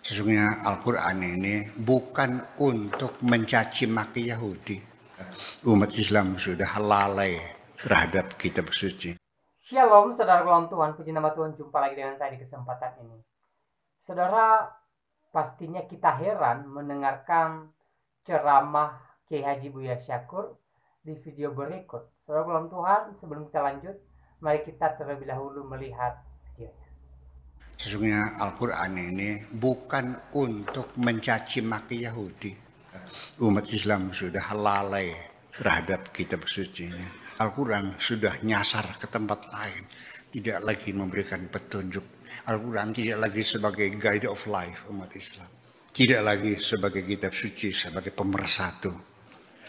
Sesungguhnya Al-Quran ini bukan untuk mencaci maki Yahudi. Umat Islam sudah lalai terhadap kitab suci. Shalom, saudara dalam Tuhan, puji nama Tuhan, jumpa lagi dengan saya di kesempatan ini. Saudara, pastinya kita heran mendengarkan ceramah Kiai Haji Buya Syakur di video berikut. Saudara dalam Tuhan, sebelum kita lanjut, mari kita terlebih dahulu melihat videonya. Sesungguhnya Al-Quran ini bukan untuk mencaci maki Yahudi. Umat Islam sudah lalai terhadap kitab suci. Al-Quran sudah nyasar ke tempat lain, tidak lagi memberikan petunjuk. Al-Quran tidak lagi sebagai guide of life umat Islam, tidak lagi sebagai kitab suci, sebagai pemersatu.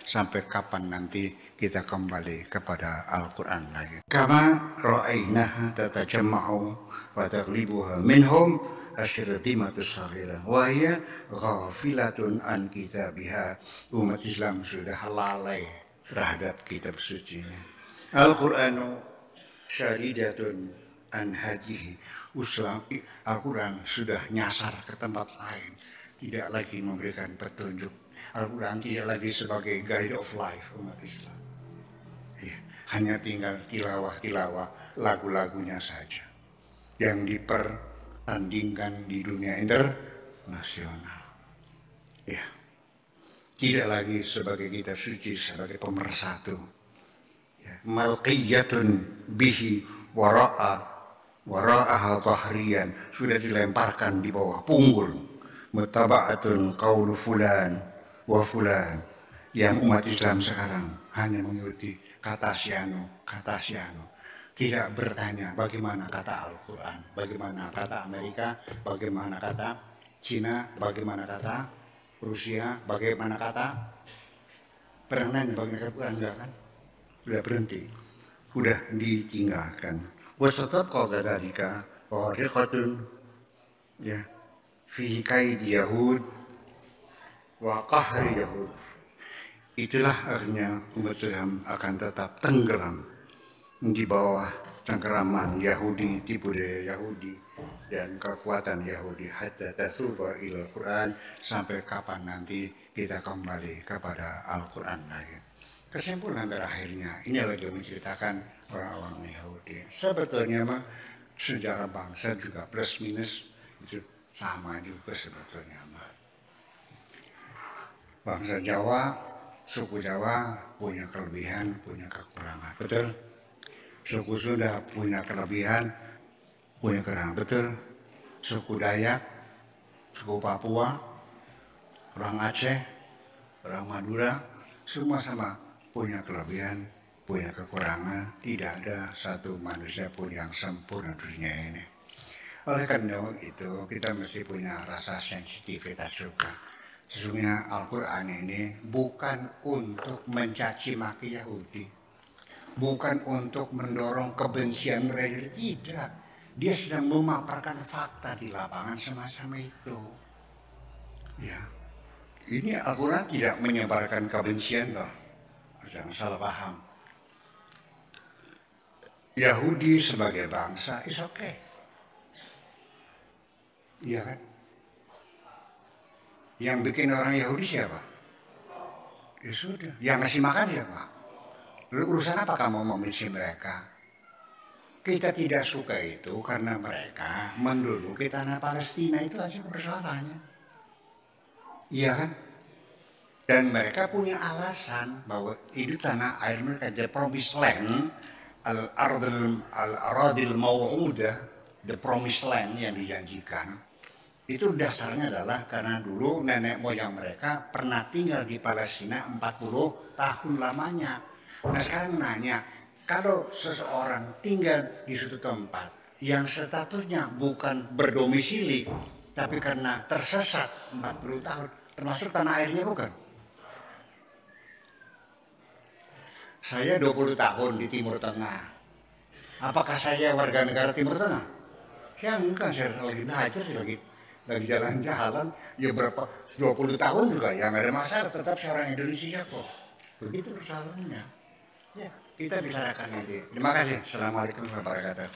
Sampai kapan nanti kita kembali kepada Al-Quran lagi. Kama ra'aynaha tatajamma'u wa taghlibuha minhum asyiratimatus saghirah wa hiya ghafilatun an kitabiha. Umat Islam sudah lalai terhadap kitab suci. Al-Quranu syaridatun an hadihi. Al-Quran sudah nyasar ke tempat lain, tidak lagi memberikan petunjuk. Al-Quran tidak lagi sebagai guide of life umat Islam. Ya, hanya tinggal tilawah-tilawah lagu-lagunya saja yang dipertandingkan di dunia internasional. Ya, tidak lagi sebagai kitab suci, sebagai pemersatu. Ya, malqiyatun bihi wara'aha tahriyan, sudah dilemparkan di bawah punggung. Mutaba'atun qaulu fulan wa fulan, yang umat Islam sekarang hanya mengikuti kata siano, tidak bertanya bagaimana kata Al-Quran, bagaimana kata Amerika, bagaimana kata Cina, bagaimana kata Rusia, bagaimana kata, pernah nanya bagaimana kata Quran, enggak kan? Sudah berhenti, sudah ditinggalkan. Wasatab qadarika wa riqatun ya fi kaid Yahud wa qahri Yahud. Itulah akhirnya umat Islam akan tetap tenggelam di bawah cengkeraman Yahudi, tipu daya Yahudi dan kekuatan Yahudi, hatta tasuba ilal Quran, sampai kapan nanti kita kembali kepada Al-Quran lagi. Kesimpulan terakhirnya ini lagi menceritakan orang-orang Yahudi. Sebetulnya mah sejarah bangsa juga plus minus itu sama juga sebetulnya mah. Bangsa Jawa, suku Jawa punya kelebihan, punya kekurangan, betul? Suku Sunda punya kelebihan, punya kekurangan, betul? Suku Dayak, suku Papua, orang Aceh, orang Madura, semua sama punya kelebihan, punya kekurangan. Tidak ada satu manusia pun yang sempurna dunia ini. Oleh karena itu kita mesti punya rasa sensitivitas juga. Sesungguhnya Al-Quran ini bukan untuk mencaci maki Yahudi, bukan untuk mendorong kebencian mereka, tidak. Dia sedang memaparkan fakta di lapangan semacam itu. Ya, ini Al-Quran tidak menyebarkan kebencian loh, jangan salah paham. Yahudi sebagai bangsa is okay, iya kan? Yang bikin orang Yahudi siapa? Ya sudah, yang ngasih makan siapa? Lalu urusan apa kamu membenci mereka? Kita tidak suka itu karena mereka menduduki tanah Palestina, itu aja persoalannya. Iya kan? Dan mereka punya alasan bahwa itu tanah air mereka, the promised land, al-aradil maw'udah, the promised land yang dijanjikan. Itu dasarnya adalah karena dulu nenek moyang mereka pernah tinggal di Palestina 40 tahun lamanya. Nah sekarang nanya, kalau seseorang tinggal di suatu tempat yang statusnya bukan berdomisili, tapi karena tersesat 40 tahun, termasuk tanah airnya bukan? Saya 20 tahun di Timur Tengah. Apakah saya warga negara Timur Tengah? Ya enggak, saya lagi belajar, saya lagi jalan-jalan, ya berapa 20 tahun juga ya nggak ada masalah, tetap seorang Indonesia kok. Begitu persoalannya. Ya, kita bicarakan nanti. Terima kasih. Assalamualaikum warahmatullahi wabarakatuh.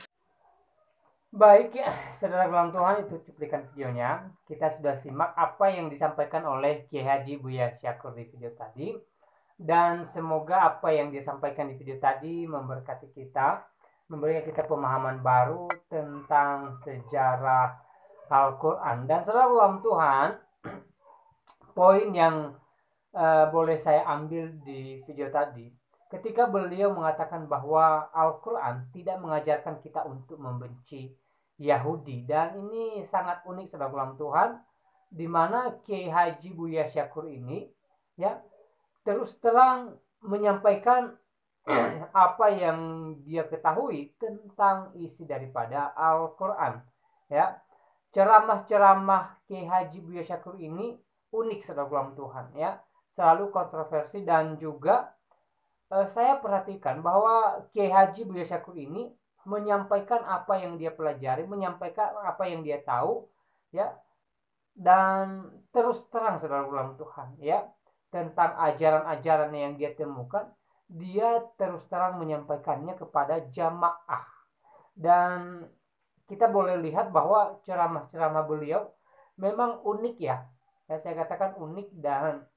Baik ya, saudara dalam Tuhan, itu cuplikan videonya. Kita sudah simak apa yang disampaikan oleh Kiai Haji Buya Syakur di video tadi. Dan semoga apa yang disampaikan di video tadi memberkati kita, memberikan kita pemahaman baru tentang sejarah Al-Quran. Dan saudara dalam Tuhan, poin yang boleh saya ambil di video tadi, ketika beliau mengatakan bahwa Al-Quran tidak mengajarkan kita untuk membenci Yahudi, dan ini sangat unik saudara dalam Tuhan, di mana Kiai Haji Buya Syakur ini ya terus terang menyampaikan apa yang dia ketahui tentang isi daripada Al-Quran. Ya, ceramah-ceramah Kiai Haji Buya Syakur ini unik saudara Tuhan ya, selalu kontroversi. Dan juga saya perhatikan bahwa Kiai Haji Buya Syakur ini menyampaikan apa yang dia pelajari, menyampaikan apa yang dia tahu ya, dan terus terang saudara Tuhan ya, tentang ajaran-ajaran yang dia temukan, dia terus terang menyampaikannya kepada jamaah. Dan kita boleh lihat bahwa ceramah-ceramah beliau memang unik ya. Saya katakan unik dan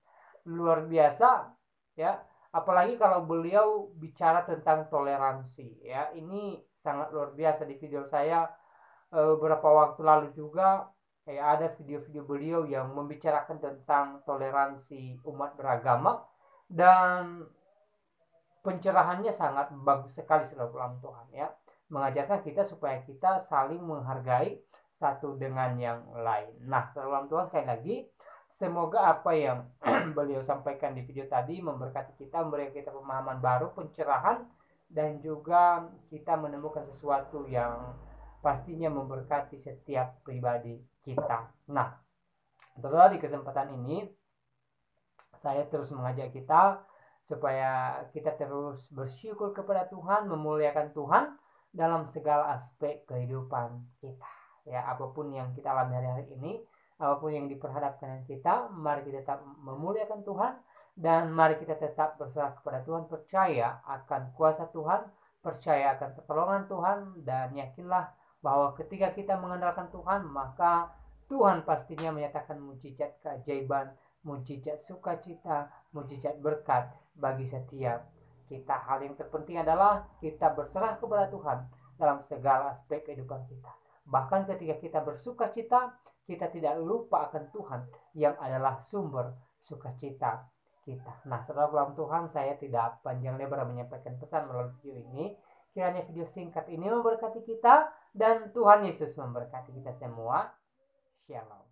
luar biasa ya. Apalagi kalau beliau bicara tentang toleransi ya. Ini sangat luar biasa. Di video saya beberapa waktu lalu juga ada video-video beliau yang membicarakan tentang toleransi umat beragama, dan pencerahannya sangat bagus sekali saudara Tuhan ya, mengajarkan kita supaya kita saling menghargai satu dengan yang lain. Nah saudara Tuhan, sekali lagi semoga apa yang beliau sampaikan di video tadi memberkati kita, memberikan kita pemahaman baru, pencerahan, dan juga kita menemukan sesuatu yang pastinya memberkati setiap pribadi kita. Nah saudara, di kesempatan ini saya terus mengajak kita supaya kita terus bersyukur kepada Tuhan, memuliakan Tuhan dalam segala aspek kehidupan kita. Ya, apapun yang kita alami hari-hari ini, apapun yang diperhadapkan kita, mari kita tetap memuliakan Tuhan, dan mari kita tetap berserah kepada Tuhan, percaya akan kuasa Tuhan, percaya akan pertolongan Tuhan, dan yakinlah bahwa ketika kita mengandalkan Tuhan, maka Tuhan pastinya menyatakan mujizat keajaiban, mujizat sukacita, mujizat berkat bagi setiap kita. Hal yang terpenting adalah kita berserah kepada Tuhan dalam segala aspek kehidupan kita. Bahkan ketika kita bersukacita, kita tidak lupa akan Tuhan yang adalah sumber sukacita kita. Nah, saudara dalam Tuhan, saya tidak panjang lebar menyampaikan pesan melalui video ini. Kiranya video singkat ini memberkati kita, dan Tuhan Yesus memberkati kita semua. Shalom.